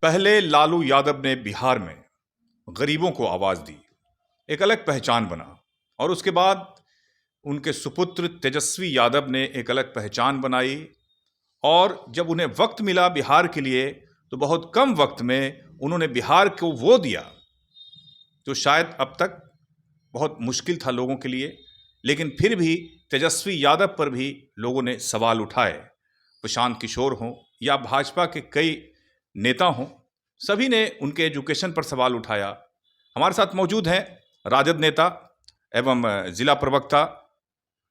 पहले लालू यादव ने बिहार में गरीबों को आवाज दी, एक अलग पहचान बना। और उसके बाद उनके सुपुत्र तेजस्वी यादव ने एक अलग पहचान बनाई। और जब उन्हें वक्त मिला बिहार के लिए, तो बहुत कम वक्त में उन्होंने बिहार को वो दिया जो शायद अब तक बहुत मुश्किल था लोगों के लिए। लेकिन फिर भी तेजस्वी यादव पर भी लोगों ने सवाल उठाए। प्रशांत किशोर हों या भाजपा के कई नेता हों, सभी ने उनके एजुकेशन पर सवाल उठाया। हमारे साथ मौजूद हैं राजद नेता एवं जिला प्रवक्ता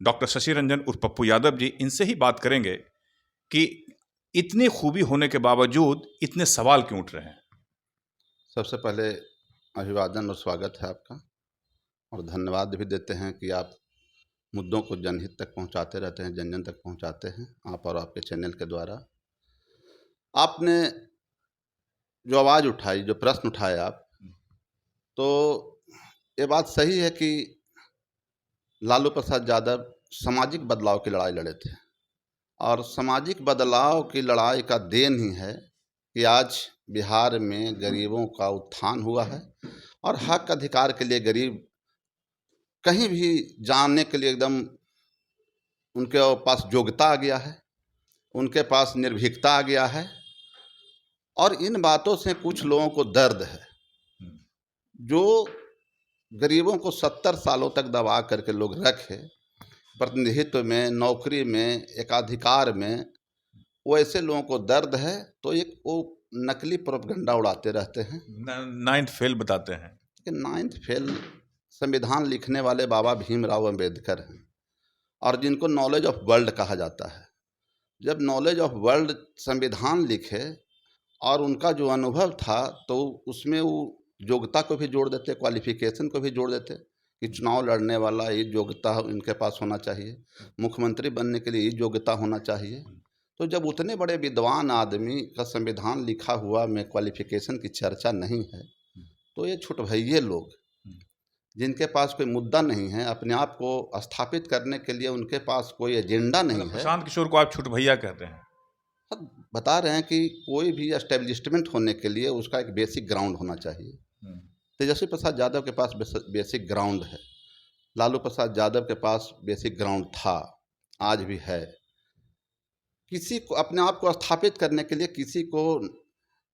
डॉक्टर शशि रंजन उर्फ पप्पू यादव जी। इनसे ही बात करेंगे कि इतनी खूबी होने के बावजूद इतने सवाल क्यों उठ रहे हैं। सबसे पहले अभिवादन और स्वागत है आपका, और धन्यवाद भी देते हैं कि आप मुद्दों को जनहित तक पहुंचाते रहते हैं, जन जन तक पहुंचाते हैं, आप और आपके चैनल के द्वारा। आपने जो आवाज़ उठाई, जो प्रश्न उठाए आप, तो ये बात सही है कि लालू प्रसाद यादव सामाजिक बदलाव की लड़ाई लड़े थे, और सामाजिक बदलाव की लड़ाई का देन ही है कि आज बिहार में गरीबों का उत्थान हुआ है। और हक अधिकार के लिए गरीब कहीं भी जाने के लिए एकदम उनके पास योग्यता आ गया है, उनके पास निर्भीकता आ गया है। और इन बातों से कुछ लोगों को दर्द है, जो गरीबों को 70 सालों तक दबा करके लोग रखे प्रतिनिधित्व में, नौकरी में, एकाधिकार में, वो ऐसे लोगों को दर्द है। तो एक वो नकली प्रोपगंडा उड़ाते रहते हैं, नाइन्थ फेल बताते हैं कि नाइन्थ फेल संविधान लिखने वाले बाबा भीमराव अंबेडकर हैं, और जिनको नॉलेज ऑफ वर्ल्ड कहा जाता है। जब नॉलेज ऑफ वर्ल्ड संविधान लिखे और उनका जो अनुभव था, तो उसमें वो योग्यता को भी जोड़ देते, क्वालिफिकेशन को भी जोड़ देते कि चुनाव लड़ने वाला ये योग्यता इनके पास होना चाहिए, मुख्यमंत्री बनने के लिए ये योग्यता होना चाहिए। तो जब उतने बड़े विद्वान आदमी का संविधान लिखा हुआ में क्वालिफिकेशन की चर्चा नहीं है, तो ये छुटभइये लोग जिनके पास कोई मुद्दा नहीं है, अपने आप को स्थापित करने के लिए उनके पास कोई एजेंडा नहीं है। प्रशांत किशोर को आप छुटभैया कहते हैं। बता रहे हैं कि कोई भी एस्टेब्लिशमेंट होने के लिए उसका एक बेसिक ग्राउंड होना चाहिए। तेजस्वी प्रसाद यादव के पास बेसिक ग्राउंड है, लालू प्रसाद यादव के पास बेसिक ग्राउंड था, आज भी है। किसी को अपने आप को स्थापित करने के लिए किसी को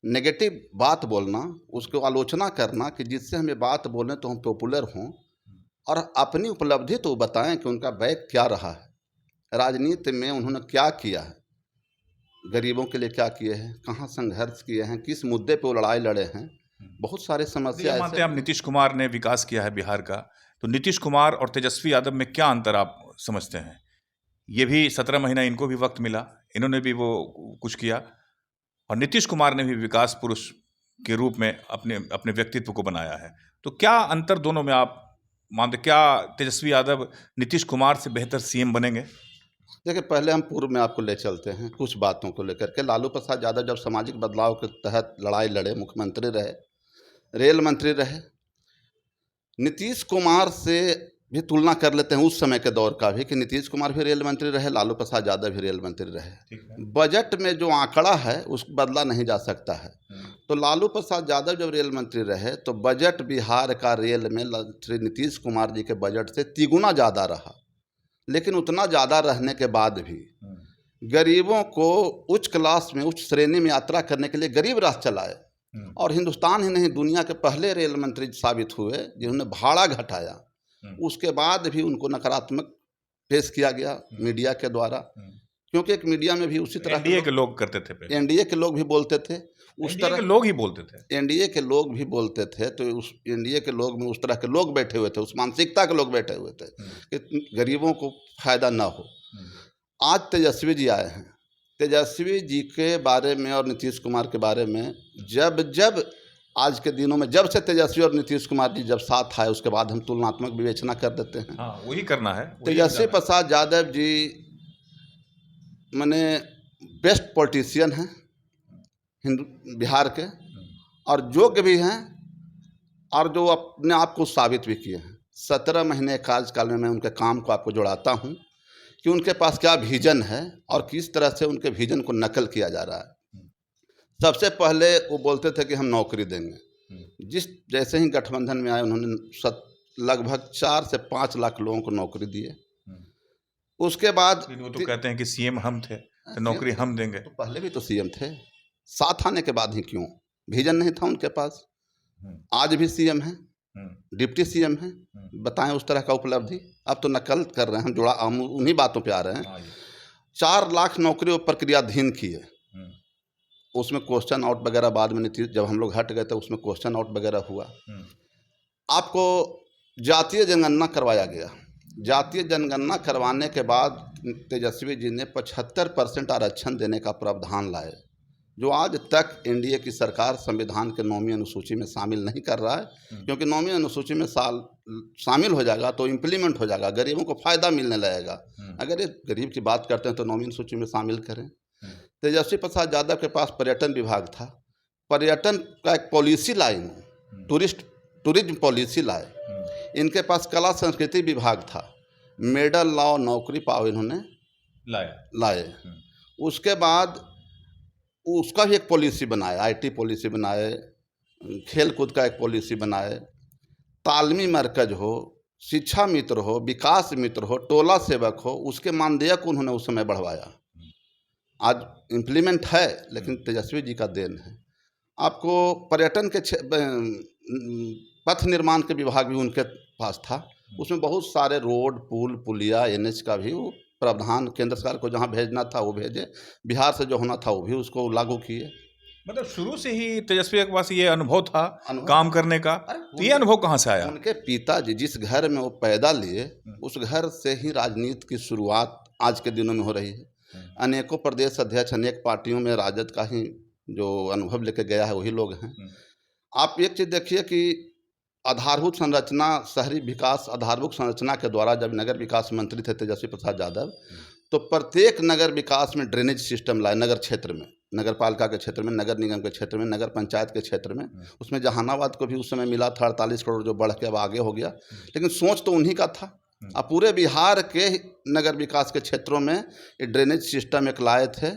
नेगेटिव बात बोलना, उसको आलोचना करना कि जिससे हम ये बात बोलें तो हम पॉपुलर हों, और अपनी उपलब्धि तो बताएं कि उनका बैक क्या रहा है, राजनीति में उन्होंने क्या किया है, गरीबों के लिए क्या किए हैं, कहाँ संघर्ष किए हैं, किस मुद्दे पे वो लड़ाई लड़े हैं। बहुत सारे समस्या मानते हैं आप नीतीश कुमार ने विकास किया है बिहार का, तो नीतीश कुमार और तेजस्वी यादव में क्या अंतर आप समझते हैं? ये भी 17 महीना इनको भी वक्त मिला, इन्होंने भी वो कुछ किया, और नीतीश कुमार ने भी विकास पुरुष के रूप में अपने व्यक्तित्व को बनाया है। तो क्या अंतर दोनों में आप मानते? क्या तेजस्वी यादव नीतीश कुमार से बेहतर सीएम बनेंगे? देखिए, पहले हम पूर्व में आपको ले चलते हैं कुछ बातों को लेकर के। लालू प्रसाद यादव जब सामाजिक बदलाव के तहत लड़ाई लड़े, मुख्यमंत्री रहे, रेल मंत्री रहे। नीतीश कुमार से भी तुलना कर लेते हैं उस समय के दौर का भी, कि नीतीश कुमार भी रेल मंत्री रहे, लालू प्रसाद यादव भी रेल मंत्री रहे। बजट में जो आंकड़ा है उसको बदला नहीं जा सकता है। तो लालू प्रसाद यादव जब रेल मंत्री रहे, तो बजट बिहार का रेल में श्री नीतीश कुमार जी के बजट से तिगुना ज़्यादा रहा। लेकिन उतना ज़्यादा रहने के बाद भी गरीबों को उच्च क्लास में, उच्च श्रेणी में यात्रा करने के लिए गरीब राह चलाए, और हिंदुस्तान ही नहीं दुनिया के पहले रेल मंत्री साबित हुए जिन्होंने भाड़ा घटाया। उसके बाद भी उनको नकारात्मक पेश किया गया मीडिया के द्वारा, क्योंकि एक मीडिया में भी उसी तरह एनडीए के लोग करते थे, एनडीए के लोग भी बोलते थे, उस तरह के लोग ही बोलते थे, एनडीए के लोग भी बोलते थे। तो उस एनडीए के लोग में उस तरह के लोग बैठे हुए थे, उस मानसिकता के लोग बैठे हुए थे कि गरीबों को फायदा ना हो। आज तेजस्वी जी आए हैं, तेजस्वी जी के बारे में और नीतीश कुमार के बारे में जब आज के दिनों में, जब से तेजस्वी और नीतीश कुमार जी जब साथ आए, उसके बाद हम तुलनात्मक विवेचना कर देते हैं। हाँ, वही करना है। तेजस्वी प्रसाद यादव जी माने बेस्ट पॉलिटिशियन हैं बिहार के, और योग्य भी हैं, और जो अपने आप को साबित भी किए हैं। 17 महीने कार्यकाल में मैं उनके काम को आपको जोड़ाता हूं कि उनके पास क्या विजन है और किस तरह से उनके विजन को नकल किया जा रहा है। सबसे पहले वो बोलते थे कि हम नौकरी देंगे। जिस जैसे ही गठबंधन में आए उन्होंने लगभग 4 से 5 लाख लोगों को नौकरी दिए। उसके बाद वो तो कहते हैं कि सीएम हम थे तो नौकरी हम देंगे। तो पहले भी तो सीएम थे, साथ आने के बाद ही क्यों? विजन नहीं था उनके पास। आज भी सीएम हैं, डिप्टी सीएम हैं, बताएं उस तरह का उपलब्धि। अब तो नकल कर रहे हैं, हम उन्हीं बातों पे आ रहे हैं। 4 लाख नौकरी वो प्रक्रियाधीन की है। उसमें क्वेश्चन आउट वगैरह बाद में नीतीश, जब हम लोग हट गए तो उसमें क्वेश्चन आउट वगैरह हुआ। आपको जातीय जनगणना करवाया गया। जातीय जनगणना करवाने के बाद तेजस्वी जी ने 75% आरक्षण देने का प्रावधान लाए, जो आज तक एनडीए की सरकार संविधान के 9वीं अनुसूची में शामिल नहीं कर रहा है। क्योंकि 9वीं अनुसूची में शामिल हो जाएगा तो इम्प्लीमेंट हो जाएगा, गरीबों को फ़ायदा मिलने लगेगा। अगर ये गरीब की बात करते हैं तो 9वीं अनुसूची में शामिल करें। तेजस्वी प्रसाद यादव के पास पर्यटन विभाग था, पर्यटन का एक पॉलिसी लाई, टूरिज्म पॉलिसी लाए। इनके पास कला संस्कृति विभाग था, मेडल लॉ नौकरी पाओ इन्होंने लाए। उसके बाद उसका भी एक पॉलिसी बनाए, आईटी पॉलिसी बनाए, खेल कूद का एक पॉलिसी बनाए, तालमी मरकज हो, शिक्षा मित्र हो, विकास मित्र हो, टोला सेवक हो, उसके मानदेय को उन्होंने उस समय बढ़वाया। आज इम्प्लीमेंट है, लेकिन तेजस्वी जी का देन है। आपको पर्यटन के पथ निर्माण के विभाग भी उनके पास था। उसमें बहुत सारे रोड, पुल, पुलिया, एनएच का भी वो प्रावधान केंद्र सरकार को जहां भेजना था वो भेजे, बिहार से जो होना था वो भी उसको लागू किए। मतलब शुरू से ही तेजस्वी के पास ये अनुभव था काम करने का। तो ये अनुभव कहाँ से आया? उनके पिताजी जिस घर में वो पैदा लिए, उस घर से ही राजनीति की शुरुआत आज के दिनों में हो रही है। अनेकों प्रदेश अध्यक्ष, अनेक पार्टियों में राजद का ही जो अनुभव लेके गया है वही लोग हैं। आप एक चीज़ देखिए कि आधारभूत संरचना, शहरी विकास आधारभूत संरचना के द्वारा जब नगर विकास मंत्री थे तेजस्वी प्रसाद यादव, तो प्रत्येक नगर विकास में ड्रेनेज सिस्टम लाए। नगर क्षेत्र में, नगर पालिका के क्षेत्र में, नगर निगम के क्षेत्र में, नगर पंचायत के क्षेत्र में। उसमें जहानाबाद को भी उस समय मिला था 48 करोड़, जो बढ़ के अब आगे हो गया। लेकिन सोच तो उन्हीं का था। अब पूरे बिहार के नगर विकास के क्षेत्रों में ये ड्रेनेज सिस्टम एक लाए थे,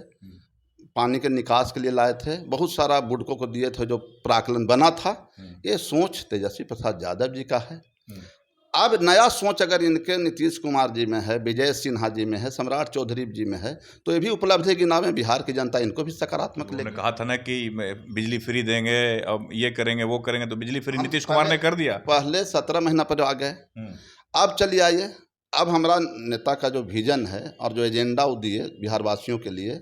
पानी के निकास के लिए लाए थे। बहुत सारा बुडकों को दिए थे जो प्राकलन बना था। ये सोच तेजस्वी प्रसाद यादव जी का है। अब नया सोच अगर इनके नीतीश कुमार जी में है, विजय सिन्हा जी में है, सम्राट चौधरी जी में है, तो ये भी उपलब्धि की नाम है। बिहार की जनता इनको भी सकारात्मक लेगी। कहा था ना कि बिजली फ्री देंगे, अब ये करेंगे वो करेंगे, तो बिजली फ्री नीतीश कुमार ने कर दिया। पहले 17 महीना पर आ गए। अब चलिए आइए, अब हमारा नेता का जो विजन है और जो एजेंडा वो दिए बिहार वासियों के लिए,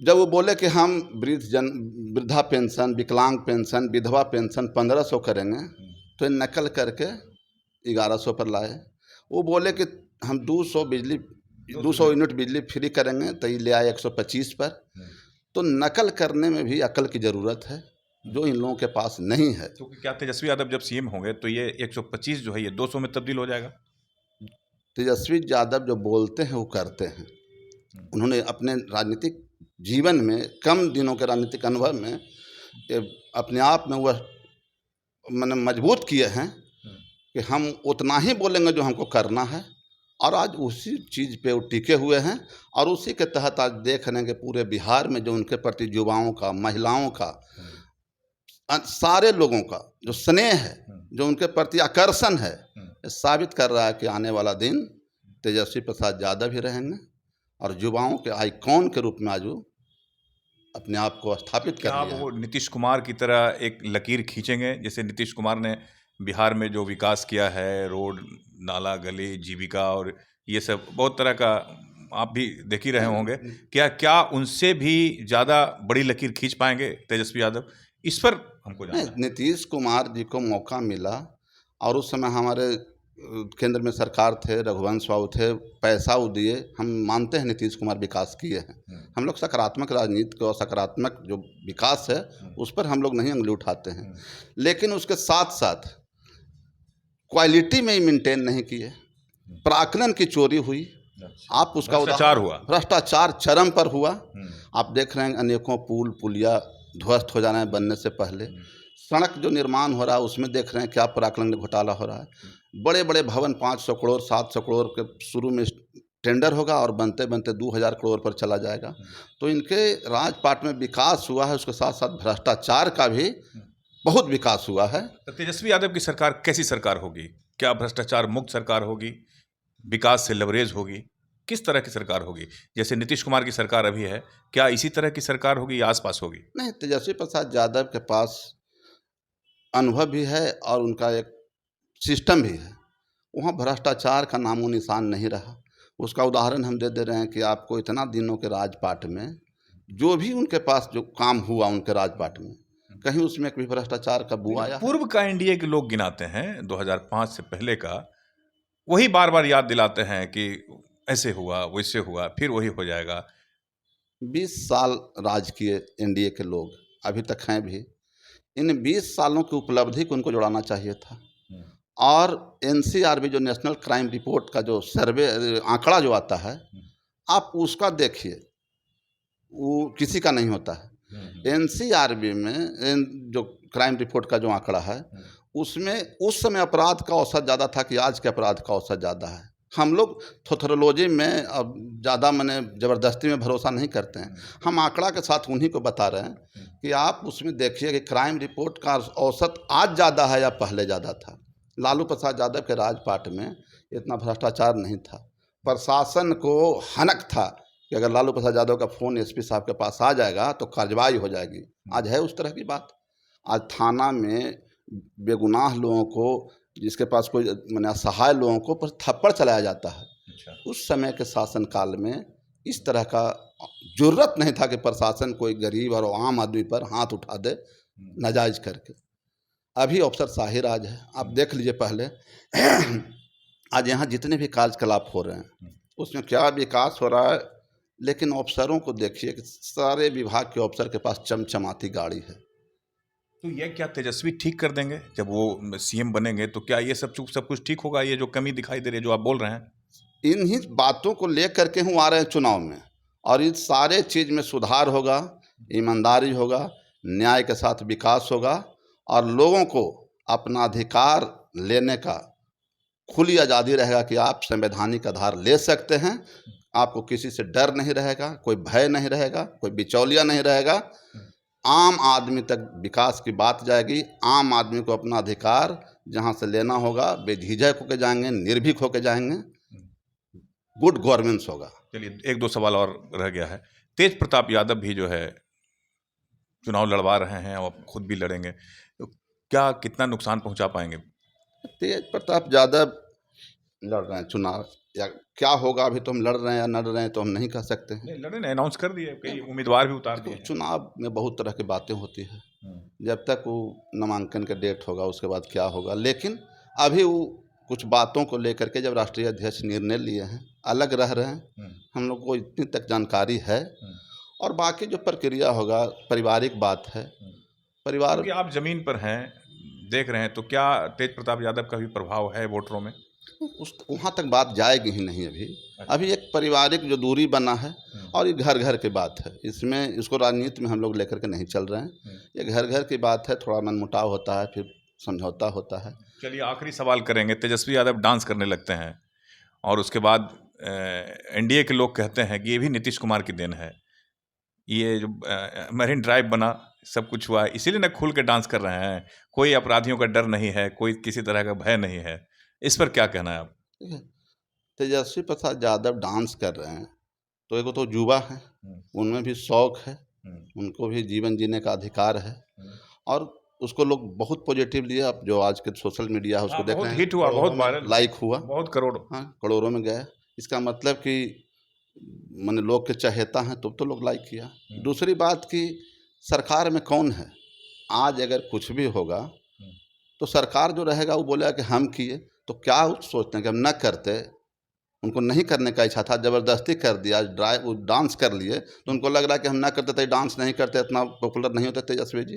जब वो बोले कि हम वृद्धा पेंशन, विकलांग पेंशन, विधवा पेंशन 1500 करेंगे, तो नकल करके 1100 पर लाए। वो बोले कि हम 200 यूनिट बिजली फ्री करेंगे, तो ये ले आए 125 पर। तो नकल करने में भी अकल की ज़रूरत है, जो इन लोगों के पास नहीं है। तो क्या तेजस्वी यादव जब सीएम होंगे तो ये 125 जो है ये 200 में तब्दील हो जाएगा? तेजस्वी यादव जो बोलते हैं वो करते हैं। उन्होंने अपने राजनीतिक जीवन में, कम दिनों के राजनीतिक अनुभव में, अपने आप में वह मैंने मजबूत किए हैं कि हम उतना ही बोलेंगे जो हमको करना है। और आज उसी चीज़ पे वो टिके हुए हैं। और उसी के तहत आज देख रहे हैं कि पूरे बिहार में जो उनके प्रति युवाओं का, महिलाओं का, सारे लोगों का जो स्नेह है, जो उनके प्रति आकर्षण है, साबित कर रहा है कि आने वाला दिन तेजस्वी प्रसाद यादव ही रहेंगे और युवाओं के आइकॉन के रूप में आज वो अपने आप को स्थापित कर लिया। वो नीतीश कुमार की तरह एक लकीर खींचेंगे, जैसे नीतीश कुमार ने बिहार में जो विकास किया है, रोड, नाला, गली, जीविका और ये सब बहुत तरह का आप भी देख ही रहे होंगे। क्या उनसे भी ज़्यादा बड़ी लकीर खींच पाएंगे तेजस्वी यादव? इस पर हमको जानना है। नीतीश कुमार जी को मौका मिला और उस समय हमारे केंद्र में सरकार थे, रघुवंश बाबू थे, पैसा वो दिए। हम मानते हैं नीतीश कुमार विकास किए हैं। हम लोग सकारात्मक राजनीति को, सकारात्मक जो विकास है उस पर हम लोग नहीं उंगली उठाते हैं। लेकिन उसके साथ साथ क्वालिटी में ही मेंटेन नहीं किए। प्राकलन की चोरी हुई, आप उसका भ्रष्टाचार हुआ, भ्रष्टाचार चरम पर हुआ। आप देख रहे हैं अनेकों पुल, पुलिया ध्वस्त हो जाना है बनने से पहले। सड़क जो निर्माण हो रहा है उसमें देख रहे हैं क्या प्राकलन घोटाला हो रहा है। बड़े बड़े भवन 500 करोड़, 700 करोड़ के शुरू में टेंडर होगा और बनते बनते 2000 करोड़ पर चला जाएगा। तो इनके राजपाट में विकास हुआ है, उसके साथ साथ भ्रष्टाचार का भी बहुत विकास हुआ है। तो तेजस्वी यादव की सरकार कैसी सरकार होगी? क्या भ्रष्टाचार मुक्त सरकार होगी? विकास से लवरेज होगी? किस तरह की सरकार होगी? जैसे नीतीश कुमार की सरकार अभी है, क्या इसी तरह की सरकार होगी या आसपास होगी? नहीं, तेजस्वी प्रसाद यादव के पास अनुभव भी है और उनका एक सिस्टम भी है। वहाँ भ्रष्टाचार का नामो निशान नहीं रहा। उसका उदाहरण हम दे रहे हैं कि आपको इतना दिनों के राजपाट में जो भी उनके पास जो काम हुआ उनके राजपाट में, कहीं उसमें कभी भ्रष्टाचार का बू आया? पूर्व का एनडीए के लोग गिनाते हैं 2005 से पहले का, वही बार बार याद दिलाते हैं कि ऐसे हुआ वैसे हुआ, फिर वही हो जाएगा। 20 साल राज किए एनडीए के लोग, अभी तक हैं भी। इन 20 सालों की उपलब्धि को उनको जोड़ाना चाहिए था। और एनसीआरबी जो नेशनल क्राइम रिपोर्ट का जो सर्वे आंकड़ा जो आता है, आप उसका देखिए, वो किसी का नहीं होता है। एनसीआरबी में जो क्राइम रिपोर्ट का जो आंकड़ा है, उसमें उस समय अपराध का औसत ज़्यादा था कि आज के अपराध का औसत ज़्यादा है। हम लोग थोथोलॉजी में अब ज़्यादा मैंने ज़बरदस्ती में भरोसा नहीं करते हैं। हम आंकड़ा के साथ उन्हीं को बता रहे हैं कि आप उसमें देखिए कि क्राइम रिपोर्ट का औसत आज ज़्यादा है या पहले ज़्यादा था। लालू प्रसाद यादव के राजपाट में इतना भ्रष्टाचार नहीं था। प्रशासन को हनक था कि अगर लालू प्रसाद यादव का फ़ोन एसपी साहब के पास आ जाएगा तो कार्रवाई हो जाएगी। आज है उस तरह की बात? आज थाना में बेगुनाह लोगों को, जिसके पास कोई माने असहाय लोगों को पर थप्पड़ चलाया जाता है। अच्छा। उस समय के शासनकाल में इस तरह का ज़रूरत नहीं था कि प्रशासन कोई गरीब और आम आदमी पर हाथ उठा दे नाजायज़ करके। अभी अफसरशाही राज है। आप देख लीजिए पहले आज यहाँ जितने भी कार्यकलाप हो रहे हैं उसमें क्या विकास हो रहा है, लेकिन अफसरों को देखिए कि सारे विभाग के अफसर के पास चमचमाती गाड़ी है। तो ये क्या तेजस्वी ठीक कर देंगे जब वो सीएम बनेंगे? तो क्या ये सब कुछ ठीक होगा? ये जो कमी दिखाई दे रही है जो आप बोल रहे हैं, इन्हीं बातों को लेकर के हम आ रहे हैं चुनाव में, और इस सारे चीज़ में सुधार होगा, ईमानदारी होगा, न्याय के साथ विकास होगा और लोगों को अपना अधिकार लेने का खुली आज़ादी रहेगा कि आप संवैधानिक आधार ले सकते हैं। आपको किसी से डर नहीं रहेगा, कोई भय नहीं रहेगा, कोई बिचौलिया नहीं रहेगा। आम आदमी तक विकास की बात जाएगी। आम आदमी को अपना अधिकार जहाँ से लेना होगा बेझिझक होकर जाएंगे, निर्भीक होकर जाएंगे। गुड गवर्नेंस होगा। चलिए एक दो सवाल और रह गया है। तेज प्रताप यादव भी जो है चुनाव लड़वा रहे हैं और खुद भी लड़ेंगे, तो क्या कितना नुकसान पहुंचा पाएंगे? तेज प्रताप यादव लड़ रहे हैं चुनाव, या क्या होगा अभी तो हम लड़ रहे हैं या लड़ रहे हैं तो हम नहीं कह सकते हैं। नहीं लड़े नहीं, अनाउंस कर दिए, कई उम्मीदवार भी उतार दिए हैं। चुनाव में बहुत तरह की बातें होती है। जब तक वो नामांकन का डेट होगा उसके बाद क्या होगा, लेकिन अभी वो कुछ बातों को लेकर के जब राष्ट्रीय अध्यक्ष निर्णय लिए हैं, अलग रह रहे हैं, हम लोग को इतनी तक जानकारी है। और बाकी जो प्रक्रिया होगा पारिवारिक बात है। परिवार क्योंकि आप जमीन पर हैं, देख रहे हैं, तो क्या तेज प्रताप यादव का भी प्रभाव है वोटरों में? उस वहाँ तक बात जाएगी ही नहीं। अभी एक पारिवारिक जो दूरी बना है और ये घर घर की बात है। इसमें इसको राजनीति में हम लोग लेकर के नहीं चल रहे हैं। ये घर घर की बात है, थोड़ा मनमुटाव होता है, फिर समझौता होता है। चलिए आखिरी सवाल करेंगे। तेजस्वी यादव डांस करने लगते हैं और उसके बाद एनडीए के लोग कहते हैं कि ये भी नीतीश कुमार की देन है। ये जो मरीन ड्राइव बना, सब कुछ हुआ, इसीलिए ना खुल के डांस कर रहे हैं। कोई अपराधियों का डर नहीं है, कोई किसी तरह का भय नहीं है। इस पर क्या कहना है आप? ठीक है, तेजस्वी प्रसाद यादव डांस कर रहे हैं तो एक तो युवा है, उनमें भी शौक है, उनको भी जीवन जीने का अधिकार है और उसको लोग बहुत पॉजिटिव लिए। आप जो आज के सोशल मीडिया है उसको देख रहे हैं, हिट हुआ, बहुत वायरल, लाइक हुआ, बहुत करोड़, हाँ करोड़ों में गया। इसका मतलब कि माने लोग के चहेता हैं तो लोग लाइक किया। दूसरी बात कि सरकार में कौन है, आज अगर कुछ भी होगा तो सरकार जो रहेगा वो बोलेगा कि हम किए, तो क्या सोचते हैं कि हम न करते। उनको नहीं करने का इच्छा था, ज़बरदस्ती कर दिया, वो डांस कर लिए तो उनको लग रहा है कि हम ना करते तो डांस नहीं करते, इतना पॉपुलर नहीं होते तेजस्वी जी।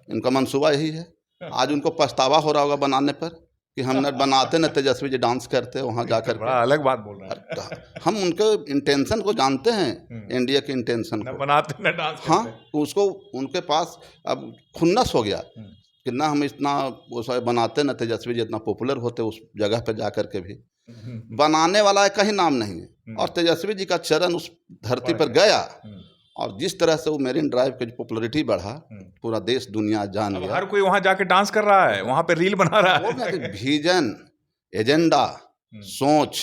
इनका मंसूबा यही है। आज उनको पछतावा हो रहा होगा बनाने पर कि हम न बनाते न तेजस्वी जी डांस करते वहाँ जाकर। बड़ा अलग बात बोल रहे हैं। हम उनके इंटेंशन को जानते हैं, एनडीए के इंटेंशन को। बनाते न डांस करते। हाँ, उसको उनके पास अब खुन्नस हो गया कि ना हम इतना वो सब बनाते न तेजस्वी जी इतना पॉपुलर होते उस जगह पर जा कर के भी। बनाने वाला का ही नाम नहीं है, और तेजस्वी जी का चरण उस धरती पर गया, और जिस तरह से वो मेरिन ड्राइव की पॉपुलैरिटी बढ़ा, पूरा देश दुनिया जान अब गया। हर कोई वहां जाके डांस कर रहा है, वहां पे रील बना रहा वो है। विजन, एजेंडा, सोच,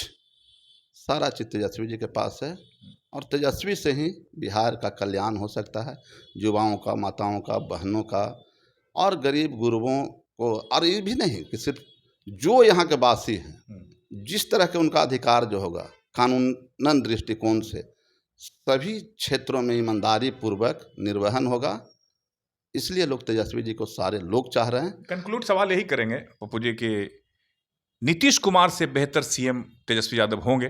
सारा चीज तेजस्वी जी के पास है, और तेजस्वी से ही बिहार का कल्याण हो सकता है, युवाओं का, माताओं का, बहनों का, और गरीब गुरबों को। और ये भी नहीं कि सिर्फ जो यहाँ के वासी हैं, जिस तरह के उनका अधिकार जो होगा कानूनन दृष्टिकोण से, सभी क्षेत्रों में ईमानदारी पूर्वक निर्वहन होगा। इसलिए लोग तेजस्वी जी को सारे लोग चाह रहे हैं। कंक्लूड सवाल यही करेंगे पप्पू जी कि नीतीश कुमार से बेहतर सीएम तेजस्वी यादव होंगे?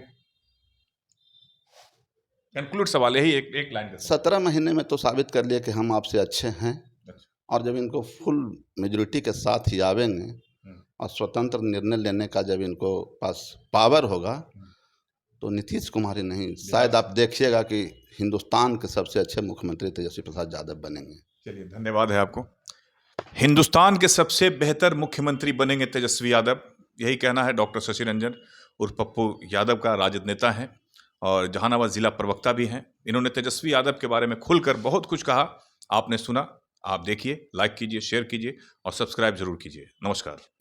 कंक्लूड सवाल यही, एक लाइन का। 17 महीने में तो साबित कर लिया कि हम आपसे अच्छे हैं, और जब इनको फुल मेजोरिटी के साथ ही आवेंगे और स्वतंत्र निर्णय लेने का जब इनको पास पावर होगा, तो नीतीश कुमार ही नहीं, शायद आप देखिएगा कि हिंदुस्तान के सबसे अच्छे मुख्यमंत्री तेजस्वी प्रसाद यादव बनेंगे। चलिए, धन्यवाद है आपको। हिंदुस्तान के सबसे बेहतर मुख्यमंत्री बनेंगे तेजस्वी यादव, यही कहना है डॉक्टर शशि रंजन उर्फ पप्पू यादव का। राजद नेता हैं और जहानाबाद जिला प्रवक्ता भी हैं। इन्होंने तेजस्वी यादव के बारे में खुलकर बहुत कुछ कहा, आपने सुना। आप देखिए, लाइक कीजिए, शेयर कीजिए और सब्सक्राइब जरूर कीजिए। नमस्कार।